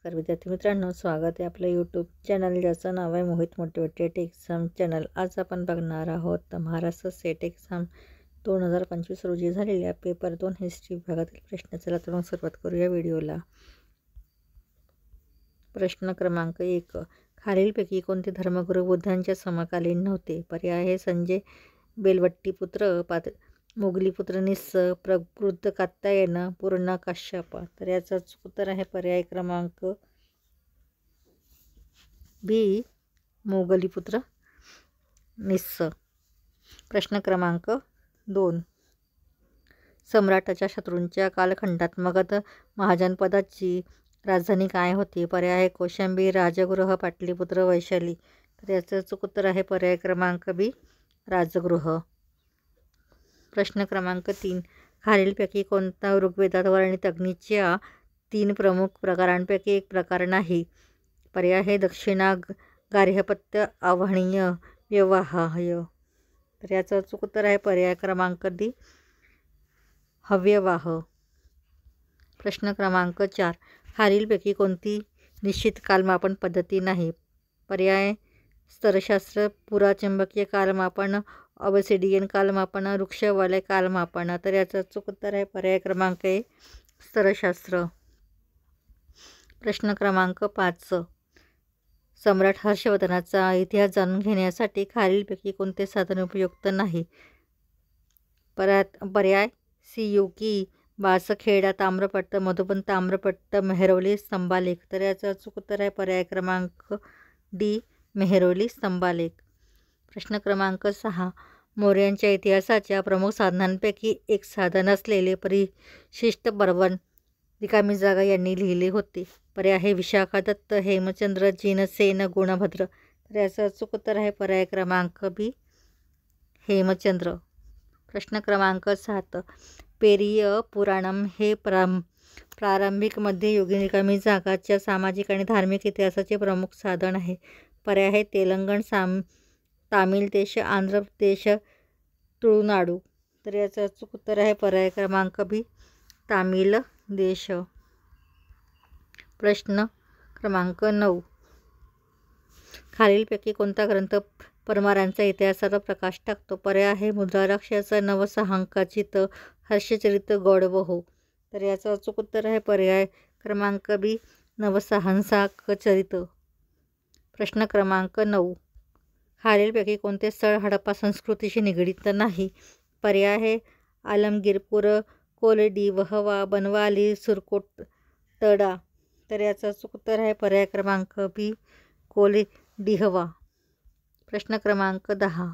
नमस्कार विद्यार्थी मित्रांनो, स्वागत आहे आपलं यूट्यूब चॅनल ज्याचं नाव आहे मोहित मोटिवेटेड एक्झाम चॅनल। आज आपण बघणार आहोत महाराष्ट्र स्टेट एक्झाम 2025 रोजी झालेल्या पेपर 2 हिस्ट्री विभागातील प्रश्न। चला तर मग सुरुवात करूया व्हिडिओला। प्रश्न क्रमांक 1, खालीलपैकी कोणते धर्मगुरू बुद्धांच्या समकालीन नव्हते? पर्याय आहे संजय बेलवट्टीपुत्र, मोगलीपुत्र निस्स, प्रबुद्ध कात्यायन, पूर्ण काश्यप। तर याचा उत्तर आहे पर्याय क्रमांक बी, मोगलीपुत्र निस्स। प्रश्न क्रमांक 2, सम्राटाच्या शत्रूंच्या कालखंडात मगध महाजनपदाची राजधानी काय होती? पर्याय आहे कौशांबी, राजगृह, पाटलीपुत्र, वैशाली। तर याचं उत्तर आहे पर्याय क्रमांक बी, राजगृह। प्रश्न क्रमांक 3, खालीलपैकी कोणता ऋग्वेदात वर्णित अग्नीच्या 3 प्रमुख प्रकारांपैकी एक प्रकार नाही? पर्याय आहे दक्षिणा, गार्हपत्य, आवाहनीय, व्यवहाय। तर याचं उत्तर आहे पर्याय क्रमांक डी, हव्यवाह। प्रश्न क्रमांक 4, खालीलपैकी कोणती निश्चित कालमापन पद्धती नाही? पर्याय स्तरशास्त्र, पुराचुंबकीय कालमापन, ऑबसिडियन कालमापन, वृक्षवलय कालमापन। तर याचं उत्तर आहे पर्याय क्रमांक ए, स्तरशास्त्र। प्रश्न क्रमांक 5, सम्राट हर्षवर्धनाचा इतिहास जाणून घेण्यासाठी खालीलपैकी कोणते साधन उपयुक्त नाही? पर्याय सियुकी, बासखेडा ताम्रपट्ट, मधुबन ताम्रपट्ट, मेहरौली स्तंभालेख। तर याचं उत्तर आहे पर्याय क्रमांक डी, मेहरौली स्तंभालेख। प्रश्न क्रमांक 6, मौर्यांच्या इतिहासाच्या प्रमुख साधनांपैकी एक साधन असलेले परिशिष्ट पर्वण रिकामी जागा यांनी लिहिले होते? पर्याय आहे विशाखादत्त, हेमचंद्र, जिनसेन, गुणभद्र। तर याचं उत्तर आहे पर्याय क्रमांक बी, हेमचंद्र। प्रश्न क्रमांक 7, पेरिय पुराणम हे प्रारंभिक मध्ययुगीन रिकामी जागाच्या सामाजिक आणि धार्मिक इतिहासाचे प्रमुख साधन आहे? पर्याय आहे तेलंगण, तामिळ देश, आंध्र प्रदेश, तुळुनाडू। तर याचं उत्तर आहे पर्याय क्रमांक बी, तामिळ देश। प्रश्न क्रमांक 9, खालीलपैकी कोणता ग्रंथ परमारांचा इतिहासावर प्रकाश टाकतो? पर्याय आहे मुद्राराक्षस, नवसहांकाचित, हर्षचरित, गौडबोह। तर याचं उत्तर आहे पर्याय क्रमांक बी, नवसहांकाचरित। प्रश्न क्रमांक 9, खालीलपैकी कोणते स्थळ हडप्पा संस्कृतीशी निगडीत नाही? पर्याय आहे आलमगीरपूर, कोलडी, वहवा, बनवाली, सुरकोटडा। तर याचं उत्तर आहे पर्याय क्रमांक बी, कोलडिहवा। प्रश्न क्रमांक 10,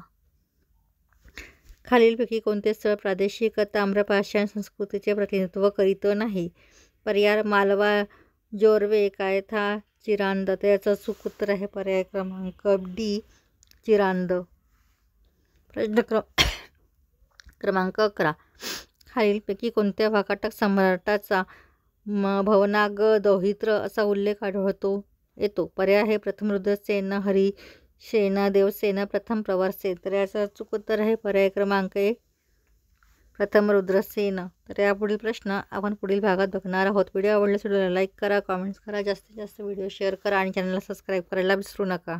खालीलपैकी कोणते स्थळ प्रादेशिक ताम्रपाषाण संस्कृतीचे प्रतिनिधित्व करीत नाही? पर्याय मालवा, जोरवे, कायथा, चिरांद। तर याचं उत्तर आहे पर्याय क्रमांक डी, चिरांद। प्रश्न क्रमांक 11, खालीलपैकी कोणत्या वाकाटक सम्राटाचा भवनाग दौहित्र असा उल्लेख आढळतो येतो? पर्याय आहे प्रथम रुद्रसेन, हरिसेन, देवसेन, प्रथम प्रवरसेन। तर याचं उत्तर आहे पर्याय क्रमांक ए, प्रथम रुद्रसेन। तर यापुढील प्रश्न आपण पुढील भागात बघणार आहोत। व्हिडिओ आवडल्यास व्हिडिओला लाईक करा, कमेंट्स करा, जास्तीत जास्त व्हिडिओ शेअर करा आणि चॅनलला सबस्क्राईब करायला विसरू नका।